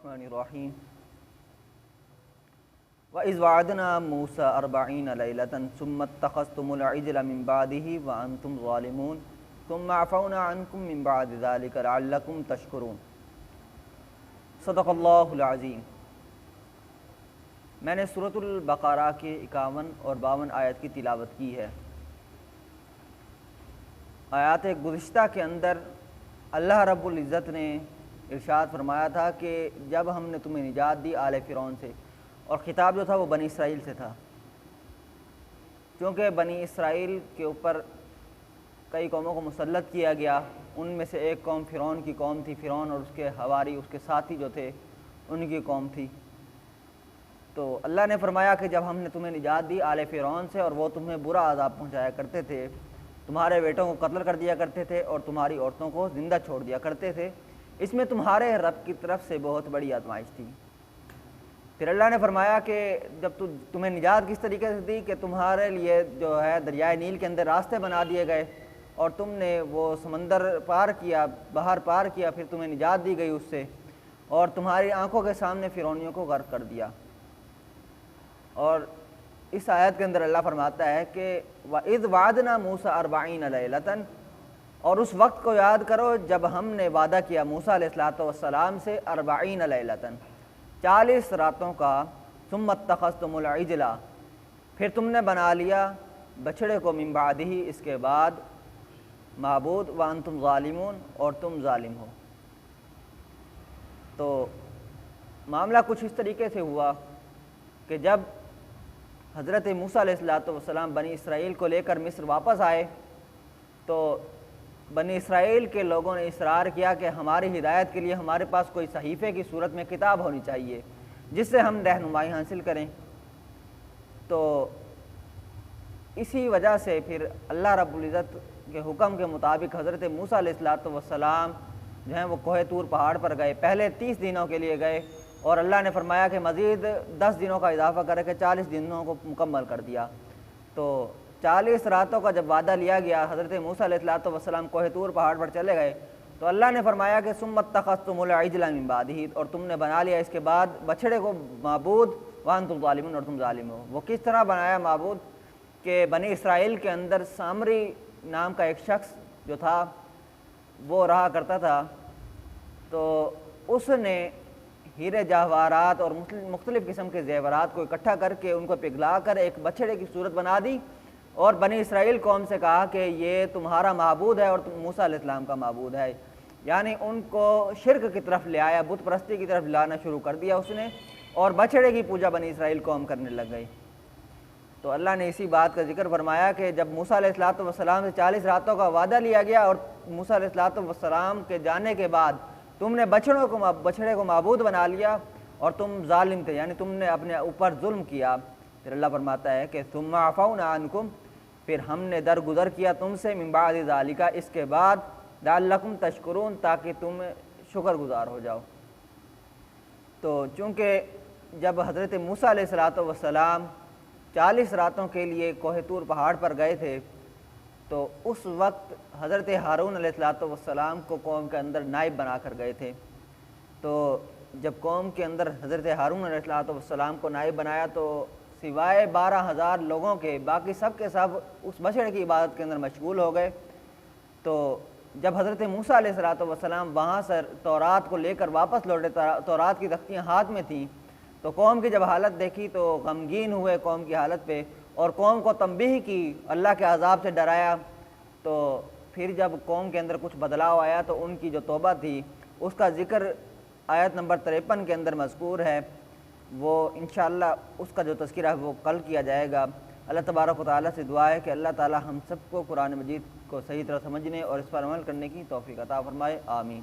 الرحمن الرحیم وَإِذْ وَعَدْنَا مُوسَىٰ 40 لَيْلَةً ثُمَّ اتَّخَذْتُمُ الْعِجْلَ مِن بَعْدِهِ وَأَنْتُمْ ظَالِمُونَ ثُمَّ عَفَوْنَا عَنْكُم مِّن بَعْدِ ذَلِكَ لَعَلَّكُمْ تَشْكُرُونَ۔ صدق اللہ العظیم۔ میں نے سورۃ البقرہ کے 51 اور 52 آیت کی تلاوت کی ہے۔ آیات گزشتہ کے اندر اللہ رب العزت نے ارشاد فرمایا تھا کہ جب ہم نے تمہیں نجات دی آل فرعون سے، اور خطاب جو تھا وہ بنی اسرائیل سے تھا، کیونکہ بنی اسرائیل کے اوپر کئی قوموں کو مسلط کیا گیا۔ ان میں سے ایک قوم فرعون کی قوم تھی، فرعون اور اس کے حواری، اس کے ساتھی جو تھے، ان کی قوم تھی۔ تو اللہ نے فرمایا کہ جب ہم نے تمہیں نجات دی آل فرعون سے، اور وہ تمہیں برا عذاب پہنچایا کرتے تھے، تمہارے بیٹوں کو قتل کر دیا کرتے تھے اور تمہاری عورتوں کو زندہ چھوڑ دیا کرتے تھے، اس میں تمہارے رب کی طرف سے بہت بڑی آزمائش تھی۔ پھر اللہ نے فرمایا کہ جب تمہیں نجات کس طریقے سے دی کہ تمہارے لیے جو ہے دریائے نیل کے اندر راستے بنا دیے گئے، اور تم نے وہ سمندر پار کیا، بحر پار کیا، پھر تمہیں نجات دی گئی اس سے، اور تمہاری آنکھوں کے سامنے فرعونیوں کو غرق کر دیا۔ اور اس آیت کے اندر اللہ فرماتا ہے کہ وَإِذْ وَعَدْنَا مُوسَىٰ 40 لَيْلَةً، اور اس وقت کو یاد کرو جب ہم نے وعدہ کیا موسیٰ علیہ السلام سے 40 لَيْلَةً، 40 راتوں کا، ثُمَّ اتَّخَذْتُمُ الْعِجْلَ، پھر تم نے بنا لیا بچھڑے کو، من بعدہ، اس کے بعد، معبود، وَأَنْتُمْ ظَالِمُونَ، اور تم ظالم ہو۔ تو معاملہ کچھ اس طریقے سے ہوا کہ جب حضرت موسیٰ علیہ السلام بنی اسرائیل کو لے کر مصر واپس آئے، تو بنی اسرائیل کے لوگوں نے اصرار کیا کہ ہماری ہدایت کے لیے ہمارے پاس کوئی صحیفے کی صورت میں کتاب ہونی چاہیے جس سے ہم رہنمائی حاصل کریں۔ تو اسی وجہ سے پھر اللہ رب العزت کے حکم کے مطابق حضرت موسیٰ علیہ السلام جو ہیں وہ کوہ طور پہاڑ پر گئے۔ پہلے 30 دنوں کے لیے گئے، اور اللہ نے فرمایا کہ مزید 10 دنوں کا اضافہ کر کے 40 دنوں کو مکمل کر دیا۔ تو 40 راتوں کا جب وعدہ لیا گیا، حضرت موسیٰ علیہ السلام کوہ طور پہاڑ پر چلے گئے، تو اللہ نے فرمایا کہ ثُمَّ اتَّخَذْتُمُ الْعِجْلَ مِن بَعْدِهِ، اور تم نے بنا لیا اس کے بعد بچھڑے کو معبود، وَأَنْتُمْ ظَالِمُونَ، اور تم ظالم ہو۔ وہ کس طرح بنایا معبود کہ بنی اسرائیل کے اندر سامری نام کا ایک شخص جو تھا وہ رہا کرتا تھا، تو اس نے ہیرے جواہرات اور مختلف قسم کے زیورات کو اکٹھا کر کے ان کو پگھلا کر ایک بچھڑے کی صورت بنا دی، اور بنی اسرائیل قوم سے کہا کہ یہ تمہارا معبود ہے اور موسیٰ علیہ السلام کا معبود ہے، یعنی ان کو شرک کی طرف لے آیا، بت پرستی کی طرف لانا شروع کر دیا اس نے، اور بچھڑے کی پوجا بنی اسرائیل قوم کرنے لگ گئی۔ تو اللہ نے اسی بات کا ذکر فرمایا کہ جب موسیٰ علیہ السلام سے 40 راتوں کا وعدہ لیا گیا، اور موسیٰ علیہ السلام کے جانے کے بعد تم نے بچھڑے کو معبود بنا لیا اور تم ظالم تھے، یعنی تم نے اپنے اوپر ظلم کیا۔ پھر اللہ فرماتا ہے کہ ثم عفونا عنکم، پھر ہم نے درگزر کیا تم سے، من بعد ذالک، اس کے بعد، لعلکم تشکرون، تاکہ تم شکر گزار ہو جاؤ۔ تو چونکہ جب حضرت موسیٰ علیہ السلام 40 راتوں کے لیے کوہ طور پہاڑ پر گئے تھے، تو اس وقت حضرت ہارون علیہ السلام کو قوم کے اندر نائب بنا کر گئے تھے۔ تو جب قوم کے اندر حضرت ہارون علیہ السلام کو نائب بنایا، تو سوائے 12,000 لوگوں کے باقی سب کے سب اس بچڑے کی عبادت کے اندر مشغول ہو گئے۔ تو جب حضرت موسیٰ علیہ السلام وہاں سے تورات کو لے کر واپس لوٹے، تورات کی تختیاں ہاتھ میں تھیں، تو قوم کی جب حالت دیکھی تو غمگین ہوئے قوم کی حالت پہ، اور قوم کو تنبیہ کی، اللہ کے عذاب سے ڈرایا۔ تو پھر جب قوم کے اندر کچھ بدلاؤ آیا، تو ان کی جو توبہ تھی اس کا ذکر آیت نمبر 53 کے اندر مذکور ہے، وہ انشاءاللہ اس کا جو تذکرہ ہے وہ کل کیا جائے گا۔ اللہ تبارک و تعالیٰ سے دعا ہے کہ اللہ تعالیٰ ہم سب کو قرآن مجید کو صحیح طرح سمجھنے اور اس پر عمل کرنے کی توفیق عطا فرمائے، آمین۔